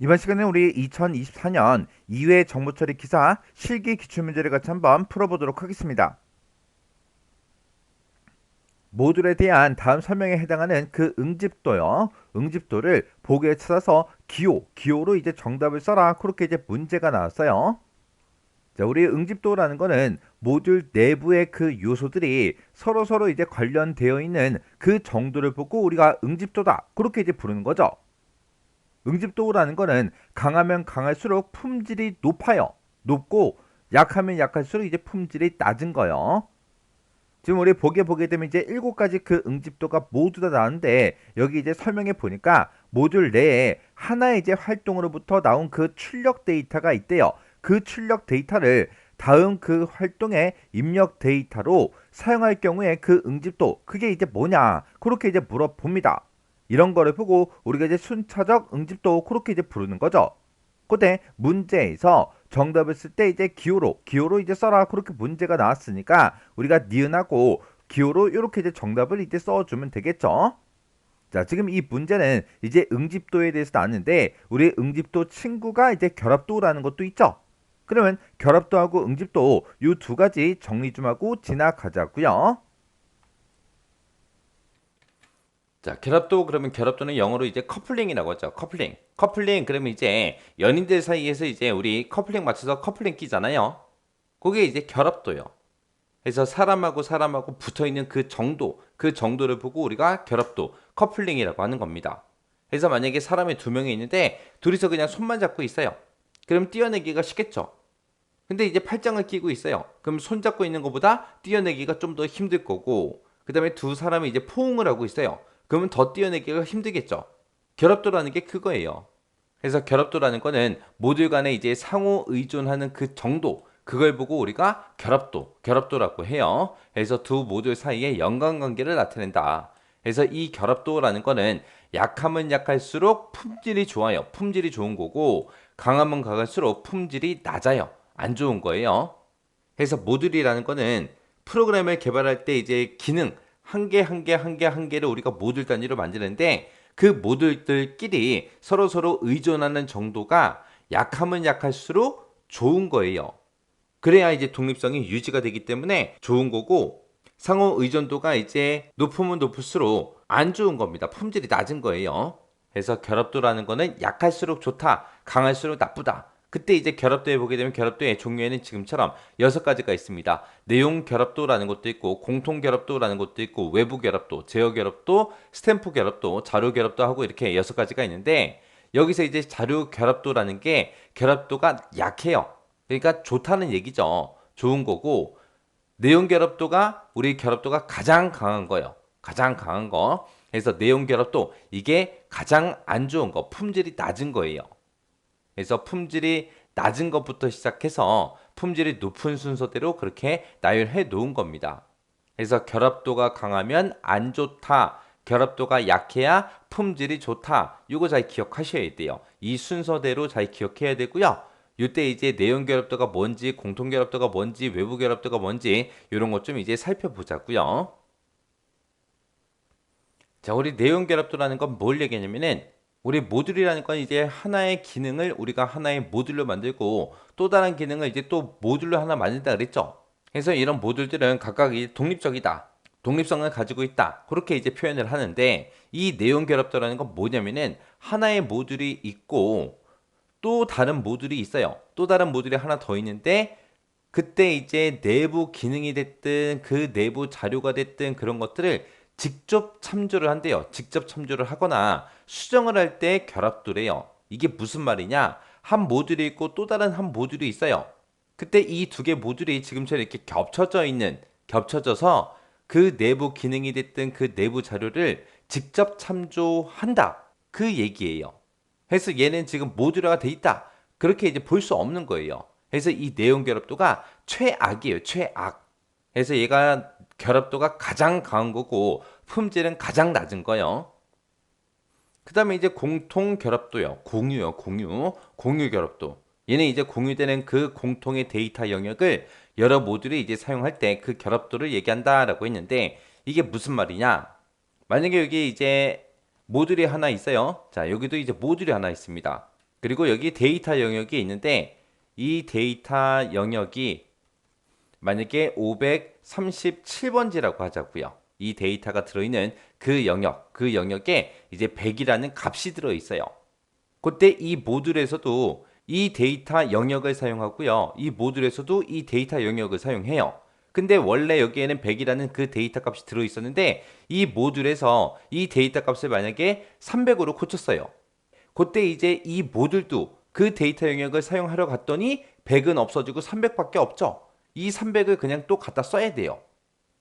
이번 시간에 우리 2024년 2회 정보처리 기사 실기 기출문제를 같이 한번 풀어보도록 하겠습니다. 모듈에 대한 다음 설명에 해당하는 그 응집도요. 응집도를 보기에 찾아서 기호로 이제 정답을 써라. 그렇게 이제 문제가 나왔어요. 자, 우리 응집도라는 거는 모듈 내부의 그 요소들이 서로 이제 관련되어 있는 그 정도를 보고 우리가 응집도다. 그렇게 이제 부르는 거죠. 응집도라는 거는 강하면 강할수록 품질이 높아요. 높고 약하면 약할수록 이제 품질이 낮은 거요. 지금 우리 보게 되면 이제 7가지 그 응집도가 모두 다 나오는데 여기 이제 설명해 보니까 모듈 내에 하나의 이제 활동으로부터 나온 그 출력 데이터가 있대요. 그 출력 데이터를 다음 그 활동의 입력 데이터로 사용할 경우에 그 응집도 그게 이제 뭐냐 그렇게 이제 물어봅니다. 이런 거를 보고 우리가 이제 순차적 응집도 그렇게 이제 부르는 거죠. 그때 문제에서 정답을 쓸 때 이제 기호로 이제 써라 그렇게 문제가 나왔으니까 우리가 니은하고 기호로 이렇게 이제 정답을 이제 써주면 되겠죠. 자, 지금 이 문제는 이제 응집도에 대해서 나왔는데 우리 응집도 친구가 이제 결합도라는 것도 있죠. 그러면 결합도하고 응집도 이 두 가지 정리 좀 하고 지나가자고요. 자, 결합도 그러면 결합도는 영어로 이제 커플링이라고 하죠. 커플링. 커플링 그러면 이제 연인들 사이에서 이제 우리 커플링 맞춰서 커플링 끼잖아요. 그게 이제 결합도요. 그래서 사람하고 사람하고 붙어 있는 그 정도, 그 정도를 보고 우리가 결합도, 커플링이라고 하는 겁니다. 그래서 만약에 사람이 두 명이 있는데 둘이서 그냥 손만 잡고 있어요. 그럼 띄어내기가 쉽겠죠. 근데 이제 팔짱을 끼고 있어요. 그럼 손 잡고 있는 것보다 띄어내기가 좀 더 힘들 거고, 그 다음에 두 사람이 이제 포옹을 하고 있어요. 그러면 더 띄어내기가 힘들겠죠. 결합도라는 게 그거예요. 그래서 결합도라는 거는 모듈 간에 이제 상호 의존하는 그 정도, 그걸 보고 우리가 결합도라고 해요. 그래서 두 모듈 사이의 연관관계를 나타낸다. 그래서 이 결합도라는 거는 약하면 약할수록 품질이 좋아요. 품질이 좋은 거고, 강하면 강할수록 품질이 낮아요. 안 좋은 거예요. 그래서 모듈이라는 거는 프로그램을 개발할 때 이제 기능 한 개를 우리가 모듈 단위로 만드는데 그 모듈들끼리 서로 의존하는 정도가 약하면 약할수록 좋은 거예요. 그래야 이제 독립성이 유지가 되기 때문에 좋은 거고 상호 의존도가 이제 높으면 높을수록 안 좋은 겁니다. 품질이 낮은 거예요. 그래서 결합도라는 거는 약할수록 좋다, 강할수록 나쁘다. 그때 이제 결합도에 보게 되면 결합도의 종류에는 지금처럼 6가지가 있습니다. 내용 결합도라는 것도 있고 공통 결합도라는 것도 있고 외부 결합도, 제어 결합도, 스탬프 결합도, 자료 결합도 하고 이렇게 6가지가 있는데 여기서 이제 자료 결합도라는 게 결합도가 약해요. 그러니까 좋다는 얘기죠. 좋은 거고 내용 결합도가 우리 결합도가 가장 강한 거예요. 가장 강한 거. 그래서 내용 결합도 이게 가장 안 좋은 거, 품질이 낮은 거예요. 그래서 품질이 낮은 것부터 시작해서 품질이 높은 순서대로 그렇게 나열해 놓은 겁니다. 그래서 결합도가 강하면 안 좋다. 결합도가 약해야 품질이 좋다. 이거 잘 기억하셔야 돼요. 이 순서대로 잘 기억해야 되고요. 이때 이제 내용 결합도가 뭔지, 공통 결합도가 뭔지, 외부 결합도가 뭔지 이런 것 좀 이제 살펴보자고요. 자, 우리 내용 결합도라는 건 뭘 얘기하냐면은 우리 모듈이라는 건 이제 하나의 기능을 우리가 하나의 모듈로 만들고 또 다른 기능을 이제 또 모듈로 하나 만든다 그랬죠. 그래서 이런 모듈들은 각각 독립적이다. 독립성을 가지고 있다. 그렇게 이제 표현을 하는데 이 내용 결합도라는 건 뭐냐면은 하나의 모듈이 있고 또 다른 모듈이 있어요. 또 다른 모듈이 하나 더 있는데 그때 이제 내부 기능이 됐든 그 내부 자료가 됐든 그런 것들을 직접 참조를 한대요. 직접 참조를 하거나 수정을 할 때 결합도래요. 이게 무슨 말이냐? 한 모듈이 있고 또 다른 한 모듈이 있어요. 그때 이 두 개 모듈이 지금처럼 이렇게 겹쳐져서 그 내부 기능이 됐든 그 내부 자료를 직접 참조한다. 그 얘기예요. 그래서 얘는 지금 모듈화가 돼 있다. 그렇게 이제 볼 수 없는 거예요. 그래서 이 내용 결합도가 최악이에요. 최악. 그래서 얘가 결합도가 가장 강한 거고 품질은 가장 낮은 거예요. 그 다음에 이제 공통 결합도요. 공유 결합도. 얘는 이제 공유되는 그 공통의 데이터 영역을 여러 모듈이 이제 사용할 때 그 결합도를 얘기한다라고 했는데 이게 무슨 말이냐? 만약에 여기 이제 모듈이 하나 있어요. 자, 여기도 이제 모듈이 하나 있습니다. 그리고 여기 데이터 영역이 있는데 이 데이터 영역이 만약에 537번지라고 하자고요. 이 데이터가 들어있는 그 영역에 이제 100이라는 값이 들어있어요. 그때 이 모듈에서도 이 데이터 영역을 사용하고요. 이 모듈에서도 이 데이터 영역을 사용해요. 근데 원래 여기에는 100이라는 그 데이터 값이 들어있었는데 이 모듈에서 이 데이터 값을 만약에 300으로 고쳤어요. 그때 이제 이 모듈도 그 데이터 영역을 사용하러 갔더니 100은 없어지고 300밖에 없죠. 이 300을 그냥 또 갖다 써야 돼요.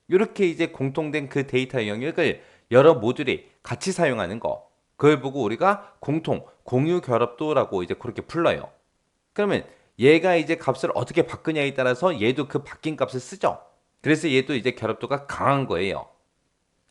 이렇게 이제 공통된 그 데이터 영역을 여러 모듈이 같이 사용하는 거. 그걸 보고 우리가 공유 결합도라고 이제 그렇게 불러요. 그러면 얘가 이제 값을 어떻게 바꾸냐에 따라서 얘도 그 바뀐 값을 쓰죠. 그래서 얘도 이제 결합도가 강한 거예요.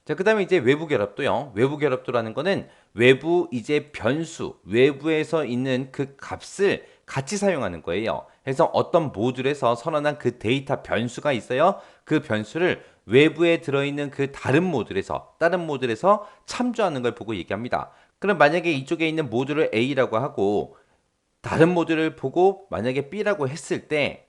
자, 그 다음에 이제 외부 결합도요. 외부 결합도라는 거는 외부 이제 변수, 외부에서 있는 그 값을 같이 사용하는 거예요. 그래서 어떤 모듈에서 선언한 그 데이터 변수가 있어요. 그 변수를 외부에 들어있는 그 다른 모듈에서 참조하는 걸 보고 얘기합니다. 그럼 만약에 이쪽에 있는 모듈을 A라고 하고 다른 모듈을 보고 만약에 B라고 했을 때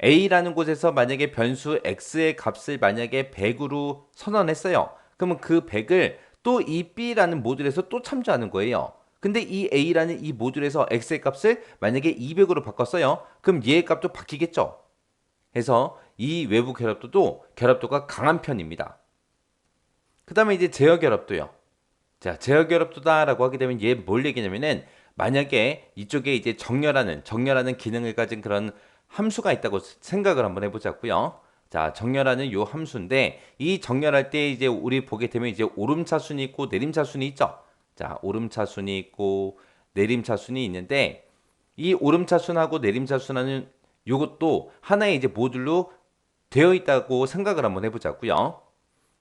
A라는 곳에서 만약에 변수 X의 값을 만약에 100으로 선언했어요. 그러면 그 100을 또 이 B라는 모듈에서 또 참조하는 거예요. 근데 이 A라는 이 모듈에서 X의 값을 만약에 200으로 바꿨어요. 그럼 얘의 값도 바뀌겠죠. 해서 이 외부 결합도가 강한 편입니다. 그 다음에 이제 제어 결합도요. 자, 제어 결합도다라고 하게 되면 얘 뭘 얘기냐면은 만약에 이쪽에 이제 정렬하는 기능을 가진 그런 함수가 있다고 생각을 한번 해보자고요. 자, 정렬하는 요 함수인데 이 정렬할 때 이제 우리 보게 되면 이제 오름차순이 있고 내림차순이 있죠. 자, 오름차순이 있고 내림차순이 있는데 이 오름차순하고 내림차순하는 요것도 하나의 이제 모듈로 되어 있다고 생각을 한번 해보자고요.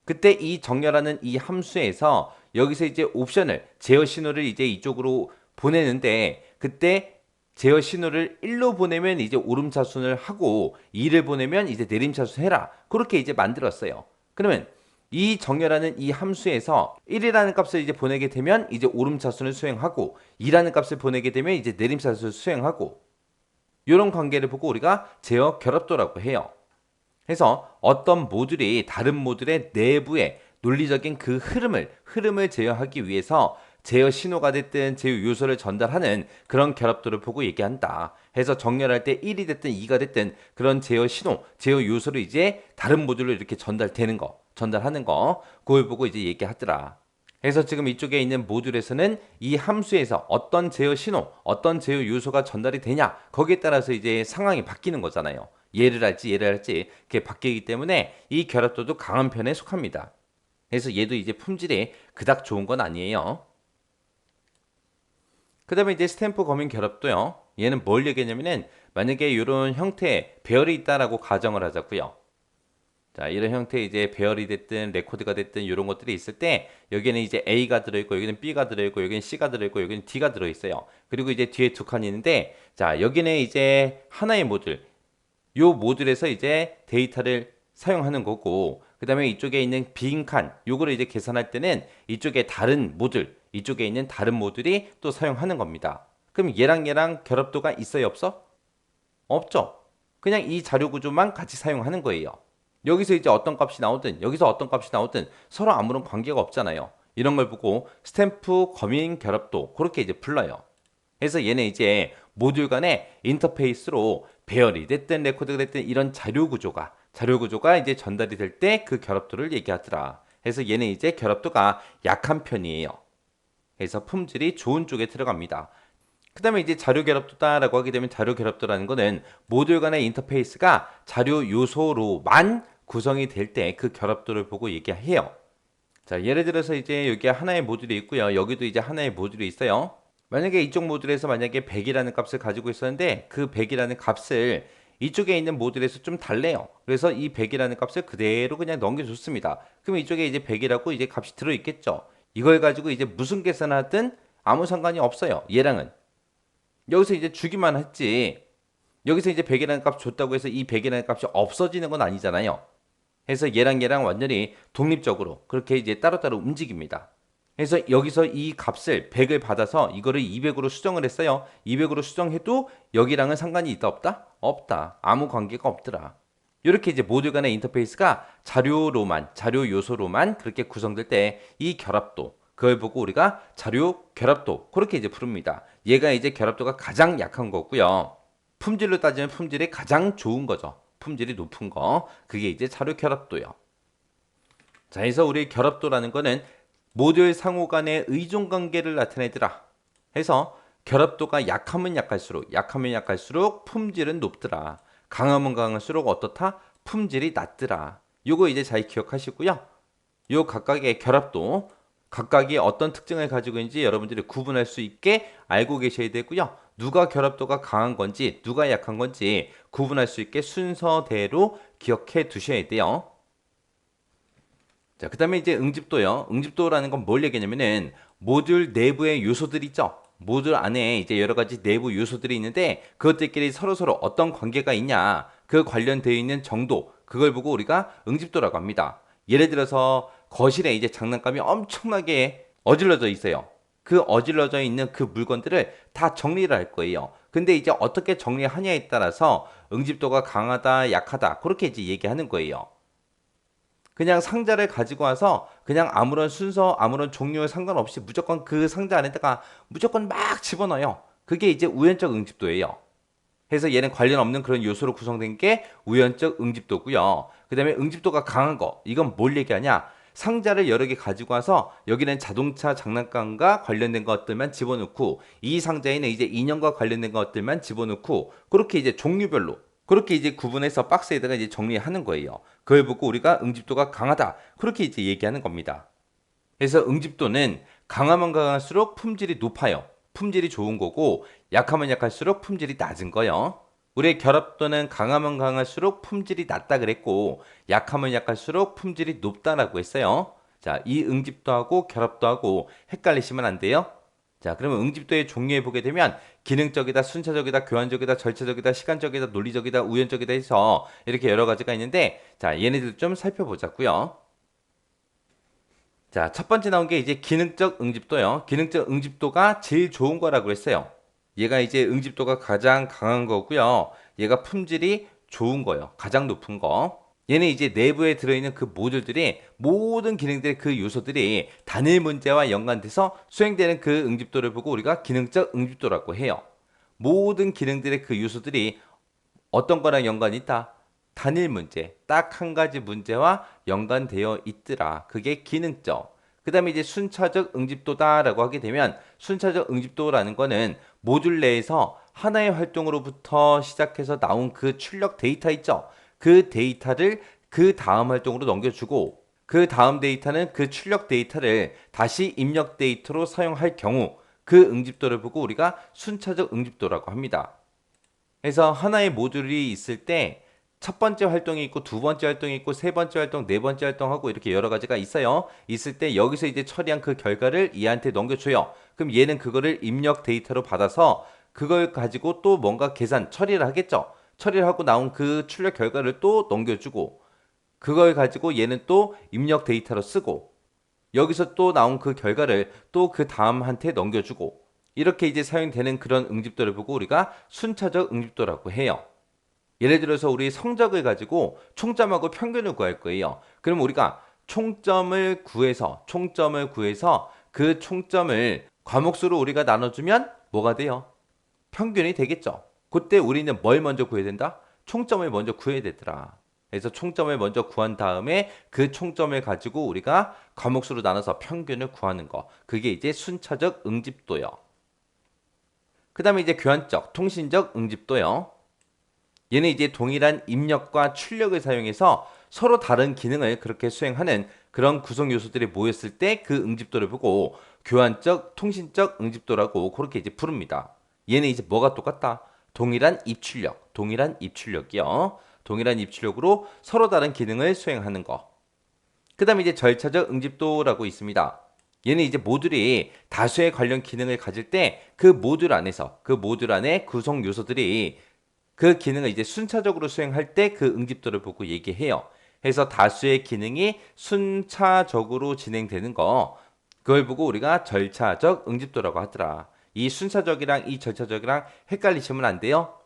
그때 이 정렬하는 이 함수에서 여기서 이제 옵션을 제어 신호를 이제 이쪽으로 보내는데 그때 제어 신호를 1로 보내면 이제 오름차순을 하고 2를 보내면 이제 내림차순 해라. 그렇게 이제 만들었어요. 그러면 이 정렬하는 이 함수에서 1이라는 값을 이제 보내게 되면 이제 오름차순을 수행하고 2라는 값을 보내게 되면 이제 내림차순을 수행하고 이런 관계를 보고 우리가 제어 결합도라고 해요. 해서 어떤 모듈이 다른 모듈의 내부의 논리적인 그 흐름을 제어하기 위해서 제어 신호가 됐든 제어 요소를 전달하는 그런 결합도를 보고 얘기한다. 해서 정렬할 때 1이 됐든 2가 됐든 그런 제어 신호, 제어 요소를 이제 다른 모듈로 이렇게 전달하는 거, 그걸 보고 이제 얘기하더라. 그래서 지금 이쪽에 있는 모듈에서는 이 함수에서 어떤 제어 신호, 어떤 제어 요소가 전달이 되냐, 거기에 따라서 이제 상황이 바뀌는 거잖아요. 얘를 할지 그게 바뀌기 때문에 이 결합도도 강한 편에 속합니다. 그래서 얘도 이제 품질이 그닥 좋은 건 아니에요. 그 다음에 이제 스탬프 검인 결합도요. 얘는 뭘 얘기하냐면은 만약에 이런 형태의 배열이 있다라고 가정을 하자고요. 자, 이런 형태의 이제 배열이 됐든 레코드가 됐든 이런 것들이 있을 때 여기는 이제 A가 들어있고 여기는 B가 들어있고 여기는 C가 들어있고 여기는 D가 들어있어요. 그리고 이제 뒤에 두 칸이 있는데 자, 여기는 이제 하나의 모듈, 요 모듈에서 이제 데이터를 사용하는 거고 그 다음에 이쪽에 있는 빈 칸, 요거를 이제 계산할 때는 이쪽에 이쪽에 있는 다른 모듈이 또 사용하는 겁니다. 그럼 얘랑 결합도가 있어요, 없어? 없죠. 그냥 이 자료 구조만 같이 사용하는 거예요. 여기서 이제 어떤 값이 나오든 여기서 어떤 값이 나오든 서로 아무런 관계가 없잖아요. 이런 걸 보고 스탬프 검인 결합도 그렇게 이제 불러요. 그래서 얘는 이제 모듈 간의 인터페이스로 배열이 됐든 레코드가 됐든 이런 자료 구조가 이제 전달이 될 때 그 결합도를 얘기하더라. 그래서 얘는 이제 결합도가 약한 편이에요. 그래서 품질이 좋은 쪽에 들어갑니다. 그 다음에 이제 자료 결합도다라고 하게 되면 자료 결합도라는 거는 모듈 간의 인터페이스가 자료 요소로만 구성이 될 때 그 결합도를 보고 얘기해요. 자, 예를 들어서 이제 여기 하나의 모듈이 있고요. 여기도 이제 하나의 모듈이 있어요. 만약에 이쪽 모듈에서 만약에 100이라는 값을 가지고 있었는데 그 100이라는 값을 이쪽에 있는 모듈에서 좀 달래요. 그래서 이 100이라는 값을 그대로 그냥 넘겨줬습니다. 그럼 이쪽에 이제 100이라고 이제 값이 들어있겠죠. 이걸 가지고 이제 무슨 계산을 하든 아무 상관이 없어요. 얘랑은. 여기서 이제 주기만 했지. 여기서 이제 100이라는 값 줬다고 해서 이 100이라는 값이 없어지는 건 아니잖아요. 해서 얘랑 완전히 독립적으로 그렇게 이제 따로따로 움직입니다. 그래서 여기서 이 값을 100을 받아서 이거를 200으로 수정을 했어요. 200으로 수정해도 여기랑은 상관이 있다 없다? 없다. 아무 관계가 없더라. 이렇게 이제 모듈 간의 인터페이스가 자료로만, 자료 요소로만 그렇게 구성될 때 이 결합도, 그걸 보고 우리가 자료 결합도 그렇게 이제 부릅니다. 얘가 이제 결합도가 가장 약한 거고요. 품질로 따지면 품질이 가장 좋은 거죠. 품질이 높은 거. 그게 이제 자료 결합도요. 자, 그래서 우리 결합도라는 거는 모듈 상호 간의 의존 관계를 나타내더라. 해서 결합도가 약하면 약할수록 품질은 높더라. 강하면 강할수록 어떻다? 품질이 낮더라. 요거 이제 잘 기억하시고요. 요 각각의 결합도, 각각이 어떤 특징을 가지고 있는지 여러분들이 구분할 수 있게 알고 계셔야 되고요. 누가 결합도가 강한 건지, 누가 약한 건지 구분할 수 있게 순서대로 기억해 두셔야 돼요. 자, 그 다음에 이제 응집도요. 응집도라는 건 뭘 얘기하냐면은 모듈 내부의 요소들 있죠. 모듈 안에 이제 여러 가지 내부 요소들이 있는데 그것들끼리 서로서로 어떤 관계가 있냐, 그 관련되어 있는 정도, 그걸 보고 우리가 응집도라고 합니다. 예를 들어서 거실에 이제 장난감이 엄청나게 어질러져 있어요. 그 어질러져 있는 그 물건들을 다 정리를 할 거예요. 근데 이제 어떻게 정리하냐에 따라서 응집도가 강하다, 약하다, 그렇게 이제 얘기하는 거예요. 그냥 상자를 가지고 와서 그냥 아무런 순서, 아무런 종류에 상관없이 무조건 그 상자 안에다가 무조건 막 집어넣어요. 그게 이제 우연적 응집도예요. 그래서 얘는 관련 없는 그런 요소로 구성된 게 우연적 응집도고요. 그 다음에 응집도가 강한 거, 이건 뭘 얘기하냐? 상자를 여러 개 가지고 와서 여기는 자동차 장난감과 관련된 것들만 집어넣고 이 상자에는 이제 인형과 관련된 것들만 집어넣고 그렇게 이제 종류별로 그렇게 이제 구분해서 박스에다가 이제 정리하는 거예요. 그걸 보고 우리가 응집도가 강하다. 그렇게 이제 얘기하는 겁니다. 그래서 응집도는 강하면 강할수록 품질이 높아요. 품질이 좋은 거고 약하면 약할수록 품질이 낮은 거요. 우리의 결합도는 강하면 강할수록 품질이 낮다 그랬고 약하면 약할수록 품질이 높다라고 했어요. 자, 이 응집도하고 결합도하고 헷갈리시면 안 돼요. 자, 그러면 응집도의 종류에 보게 되면 기능적이다, 순차적이다, 교환적이다, 절차적이다, 시간적이다, 논리적이다, 우연적이다 해서 이렇게 여러 가지가 있는데 자, 얘네들 좀 살펴보자고요. 자, 첫 번째 나온 게 이제 기능적 응집도요. 기능적 응집도가 제일 좋은 거라고 했어요. 얘가 이제 응집도가 가장 강한 거고요. 얘가 품질이 좋은 거예요. 가장 높은 거. 얘는 이제 내부에 들어있는 그 모듈들이 모든 기능들의 그 요소들이 단일 문제와 연관돼서 수행되는 그 응집도를 보고 우리가 기능적 응집도라고 해요. 모든 기능들의 그 요소들이 어떤 거랑 연관이 있다? 단일 문제, 딱 한 가지 문제와 연관되어 있더라. 그게 기능적. 그 다음에 이제 순차적 응집도다라고 하게 되면 순차적 응집도라는 거는 모듈 내에서 하나의 활동으로부터 시작해서 나온 그 출력 데이터 있죠. 그 데이터를 그 다음 활동으로 넘겨주고 그 다음 데이터는 그 출력 데이터를 다시 입력 데이터로 사용할 경우 그 응집도를 보고 우리가 순차적 응집도라고 합니다. 그래서 하나의 모듈이 있을 때 첫 번째 활동이 있고 두 번째 활동이 있고 세 번째 활동, 네 번째 활동하고 이렇게 여러 가지가 있어요. 있을 때 여기서 이제 처리한 그 결과를 얘한테 넘겨줘요. 그럼 얘는 그거를 입력 데이터로 받아서 그걸 가지고 또 뭔가 계산, 처리를 하겠죠. 처리를 하고 나온 그 출력 결과를 또 넘겨주고 그걸 가지고 얘는 또 입력 데이터로 쓰고 여기서 또 나온 그 결과를 또 그 다음한테 넘겨주고 이렇게 이제 사용되는 그런 응집도를 보고 우리가 순차적 응집도라고 해요. 예를 들어서 우리 성적을 가지고 총점하고 평균을 구할 거예요. 그럼 우리가 총점을 구해서 그 총점을 과목수로 우리가 나눠주면 뭐가 돼요? 평균이 되겠죠. 그때 우리는 뭘 먼저 구해야 된다? 총점을 먼저 구해야 되더라. 그래서 총점을 먼저 구한 다음에 그 총점을 가지고 우리가 과목수로 나눠서 평균을 구하는 거. 그게 이제 순차적 응집도요. 그 다음에 이제 교환적, 통신적 응집도요. 얘는 이제 동일한 입력과 출력을 사용해서 서로 다른 기능을 그렇게 수행하는 그런 구성 요소들이 모였을 때 그 응집도를 보고 교환적, 통신적 응집도라고 그렇게 이제 부릅니다. 얘는 이제 뭐가 똑같다? 동일한 입출력이요. 동일한 입출력으로 서로 다른 기능을 수행하는 거. 그 다음에 이제 절차적 응집도라고 있습니다. 얘는 이제 모듈이 다수의 관련 기능을 가질 때 그 모듈 안에서 그 모듈 안에 구성 요소들이 그 기능을 이제 순차적으로 수행할 때 그 응집도를 보고 얘기해요. 해서 다수의 기능이 순차적으로 진행되는 거. 그걸 보고 우리가 절차적 응집도라고 하더라. 이 순차적이랑 이 절차적이랑 헷갈리시면 안 돼요.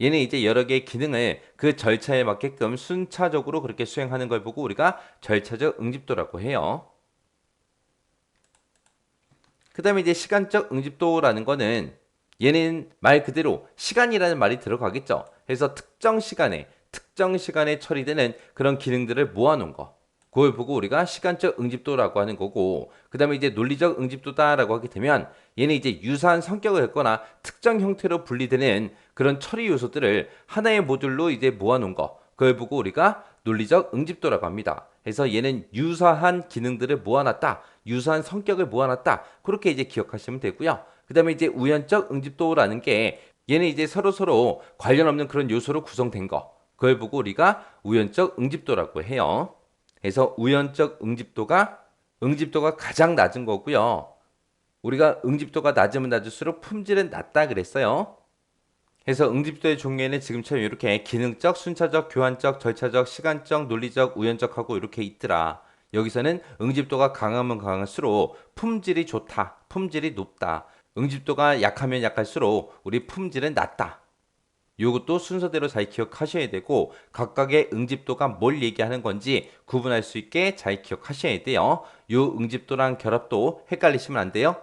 얘는 이제 여러 개의 기능을 그 절차에 맞게끔 순차적으로 그렇게 수행하는 걸 보고 우리가 절차적 응집도라고 해요. 그 다음에 이제 시간적 응집도라는 거는 얘는 말 그대로 시간이라는 말이 들어가겠죠. 그래서 특정 시간에 처리되는 그런 기능들을 모아놓은 거. 그걸 보고 우리가 시간적 응집도라고 하는 거고, 그 다음에 이제 논리적 응집도다라고 하게 되면 얘는 이제 유사한 성격을 갖거나 특정 형태로 분리되는 그런 처리 요소들을 하나의 모듈로 이제 모아놓은 거. 그걸 보고 우리가 논리적 응집도라고 합니다. 그래서 얘는 유사한 기능들을 모아놨다. 유사한 성격을 모아놨다. 그렇게 이제 기억하시면 되고요. 그 다음에 이제 우연적 응집도라는 게 얘는 이제 서로 관련 없는 그런 요소로 구성된 거. 그걸 보고 우리가 우연적 응집도라고 해요. 그래서 우연적 응집도가 가장 낮은 거고요. 우리가 응집도가 낮으면 낮을수록 품질은 낮다 그랬어요. 그래서 응집도의 종류에는 지금처럼 이렇게 기능적, 순차적, 교환적, 절차적, 시간적, 논리적, 우연적하고 이렇게 있더라. 여기서는 응집도가 강하면 강할수록 품질이 좋다, 품질이 높다. 응집도가 약하면 약할수록 우리 품질은 낮다. 이것도 순서대로 잘 기억하셔야 되고 각각의 응집도가 뭘 얘기하는 건지 구분할 수 있게 잘 기억하셔야 돼요. 이 응집도랑 결합도 헷갈리시면 안 돼요.